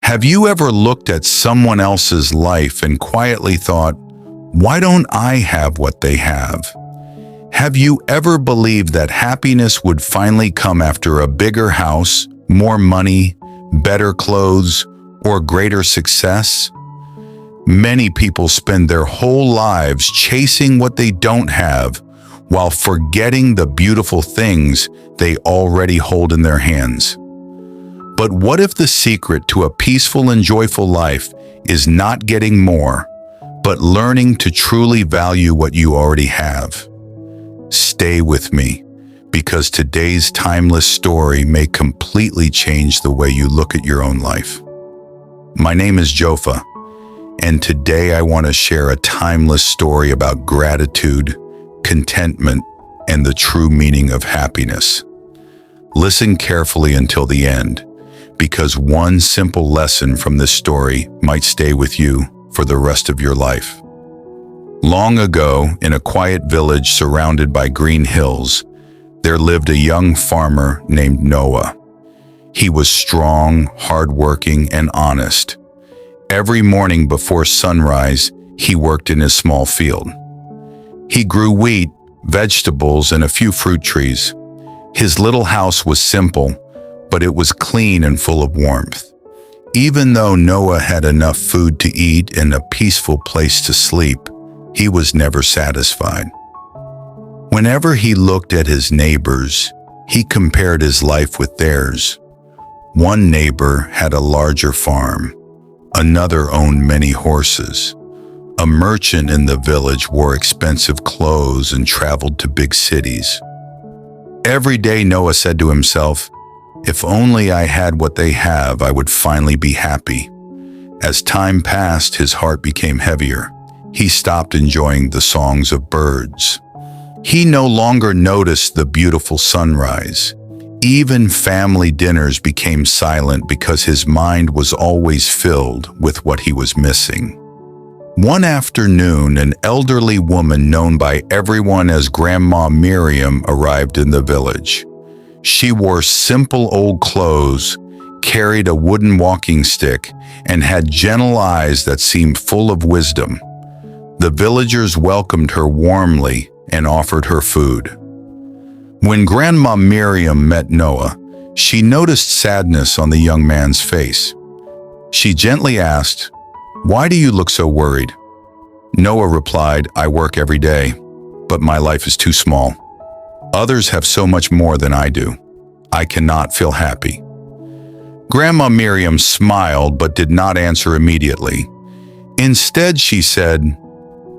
Have you ever looked at someone else's life and quietly thought, why don't I have what they have? Have you ever believed that happiness would finally come after a bigger house, more money, better clothes, or greater success? Many people spend their whole lives chasing what they don't have while forgetting the beautiful things they already hold in their hands. But what if the secret to a peaceful and joyful life is not getting more, but learning to truly value what you already have? Stay with me, because today's timeless story may completely change the way you look at your own life. My name is Jopha, and today I want to share a timeless story about gratitude, contentment, and the true meaning of happiness. Listen carefully until the end, because one simple lesson from this story might stay with you for the rest of your life. Long ago, in a quiet village surrounded by green hills, there lived a young farmer named Noah. He was strong, hardworking, and honest. Every morning before sunrise, he worked in his small field. He grew wheat, vegetables, and a few fruit trees. His little house was simple, but it was clean and full of warmth. Even though Noah had enough food to eat and a peaceful place to sleep, he was never satisfied. Whenever he looked at his neighbors, he compared his life with theirs. One neighbor had a larger farm. Another owned many horses. A merchant in the village wore expensive clothes and traveled to big cities. Every day Noah said to himself, "If only I had what they have, I would finally be happy." As time passed, his heart became heavier. He stopped enjoying the songs of birds. He no longer noticed the beautiful sunrise. Even family dinners became silent because his mind was always filled with what he was missing. One afternoon, an elderly woman known by everyone as Grandma Miriam arrived in the village. She wore simple old clothes, carried a wooden walking stick, and had gentle eyes that seemed full of wisdom. The villagers welcomed her warmly and offered her food. When Grandma Miriam met Noah, she noticed sadness on the young man's face. She gently asked, "Why do you look so worried?" Noah replied, "I work every day, but my life is too small. Others have so much more than I do. I cannot feel happy." Grandma Miriam smiled but did not answer immediately. Instead, she said,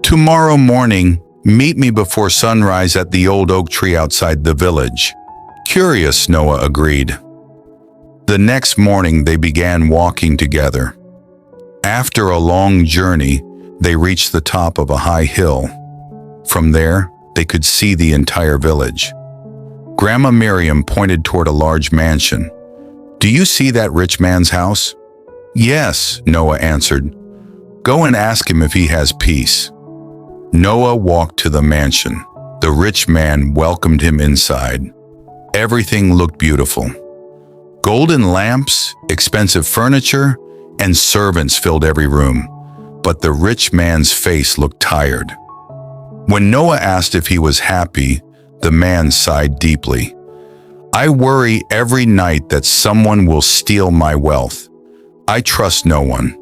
"Tomorrow morning, meet me before sunrise at the old oak tree outside the village." Curious, Noah agreed. The next morning, they began walking together. After a long journey, they reached the top of a high hill. From there, they could see the entire village. Grandma Miriam pointed toward a large mansion. "Do you see that rich man's house?" "Yes," Noah answered. "Go and ask him if he has peace." Noah walked to the mansion. The rich man welcomed him inside. Everything looked beautiful. Golden lamps, expensive furniture, and servants filled every room. But the rich man's face looked tired. When Noah asked if he was happy, the man sighed deeply. "I worry every night that someone will steal my wealth. I trust no one.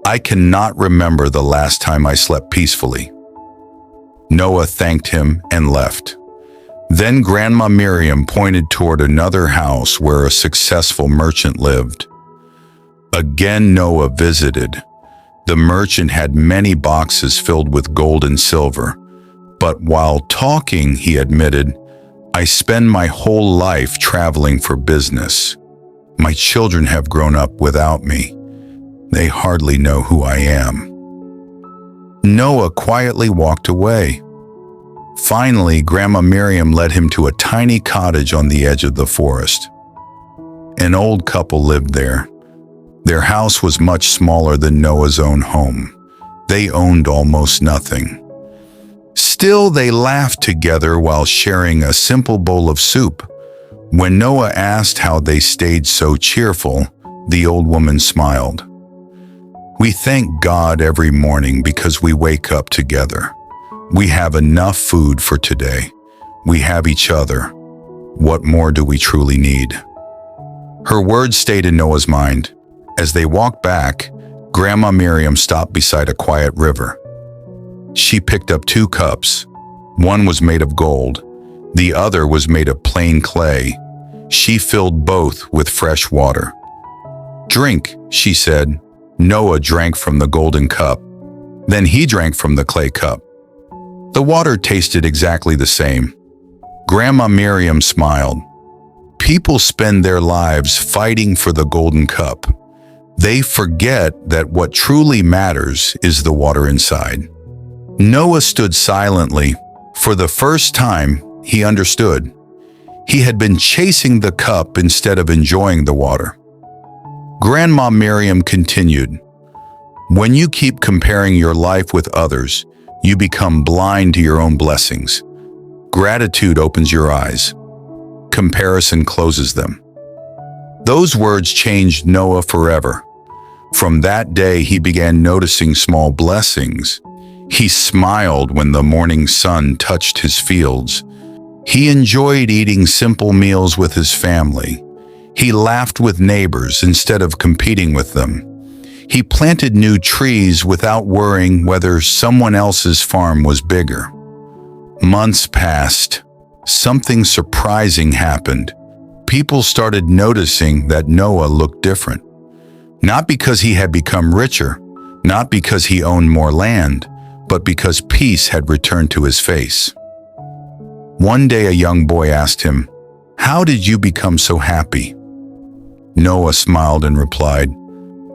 I cannot remember the last time I slept peacefully." Noah thanked him and left. Then Grandma Miriam pointed toward another house where a successful merchant lived. Again Noah visited. The merchant had many boxes filled with gold and silver. But while talking, he admitted, "I spend my whole life traveling for business. My children have grown up without me. They hardly know who I am." Noah quietly walked away. Finally, Grandma Miriam led him to a tiny cottage on the edge of the forest. An old couple lived there. Their house was much smaller than Noah's own home. They owned almost nothing. Still, they laughed together while sharing a simple bowl of soup. When Noah asked how they stayed so cheerful, The old woman smiled. We thank God every morning because we wake up together. We have enough food for today. We have each other. What more do we truly need? Her words stayed in Noah's mind. As they walked back, Grandma Miriam stopped beside a quiet river. She picked up 2 cups. One was made of gold. The other was made of plain clay. She filled both with fresh water. Drink, she said. Noah drank from the golden cup. Then he drank from the clay cup. The water tasted exactly the same. Grandma Miriam smiled. People spend their lives fighting for the golden cup. They forget that what truly matters is the water inside. Noah stood silently. For the first time, he understood. He had been chasing the cup instead of enjoying the water. Grandma Miriam continued, when you keep comparing your life with others, you become blind to your own blessings. Gratitude opens your eyes. Comparison closes them. Those words changed Noah forever. From that day, he began noticing small blessings. He smiled when the morning sun touched his fields. He enjoyed eating simple meals with his family. He laughed with neighbors instead of competing with them. He planted new trees without worrying whether someone else's farm was bigger. Months passed. Something surprising happened. People started noticing that Noah looked different. Not because he had become richer, not because he owned more land, but because peace had returned to his face. One day a young boy asked him, "How did you become so happy?" Noah smiled and replied,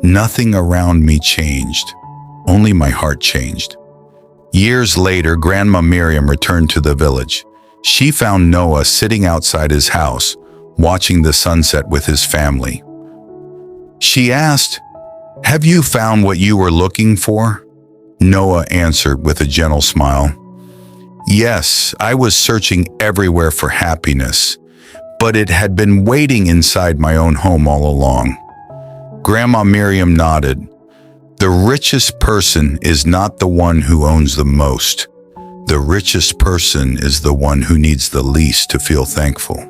"Nothing around me changed. Only my heart changed." Years later, Grandma Miriam returned to the village. She found Noah sitting outside his house, watching the sunset with his family. She asked, "Have you found what you were looking for?" Noah answered with a gentle smile, "Yes, I was searching everywhere for happiness, but it had been waiting inside my own home all along." Grandma Miriam nodded. The richest person is not the one who owns the most. The richest person is the one who needs the least to feel thankful.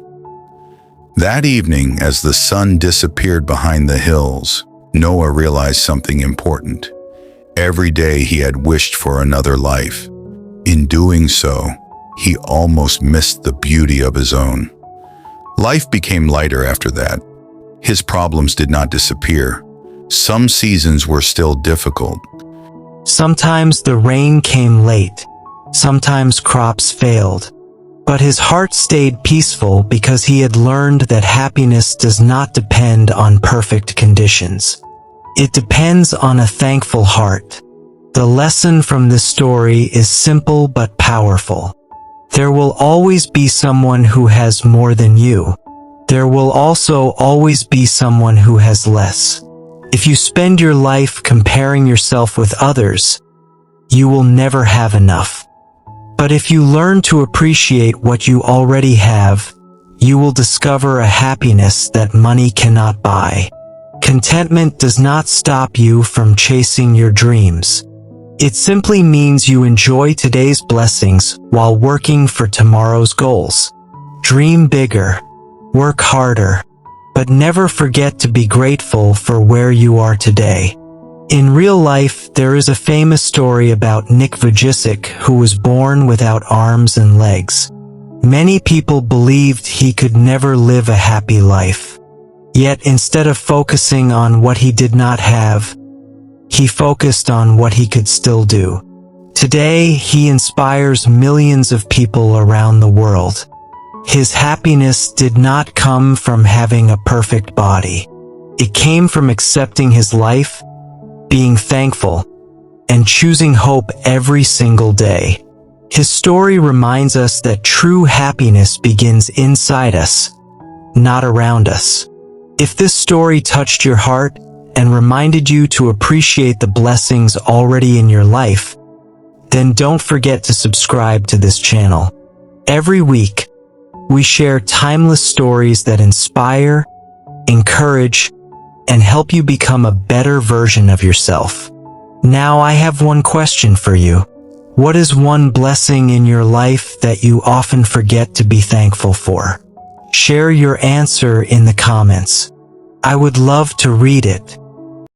That evening, as the sun disappeared behind the hills, Noah realized something important. Every day he had wished for another life. In doing so, he almost missed the beauty of his own. Life became lighter after that. His problems did not disappear. Some seasons were still difficult. Sometimes the rain came late. Sometimes crops failed. But his heart stayed peaceful because he had learned that happiness does not depend on perfect conditions. It depends on a thankful heart. The lesson from this story is simple but powerful. There will always be someone who has more than you. There will also always be someone who has less. If you spend your life comparing yourself with others, you will never have enough. But if you learn to appreciate what you already have, you will discover a happiness that money cannot buy. Contentment does not stop you from chasing your dreams. It simply means you enjoy today's blessings while working for tomorrow's goals. Dream bigger, work harder, but never forget to be grateful for where you are today. In real life, there is a famous story about Nick Vujicic, who was born without arms and legs. Many people believed he could never live a happy life. Yet instead of focusing on what he did not have, he focused on what he could still do. Today, he inspires millions of people around the world. His happiness did not come from having a perfect body. It came from accepting his life, being thankful, and choosing hope every single day. His story reminds us that true happiness begins inside us, not around us. If this story touched your heart and reminded you to appreciate the blessings already in your life, then don't forget to subscribe to this channel. Every week, we share timeless stories that inspire, encourage, and help you become a better version of yourself. Now I have one question for you. What is one blessing in your life that you often forget to be thankful for? Share your answer in the comments. I would love to read it.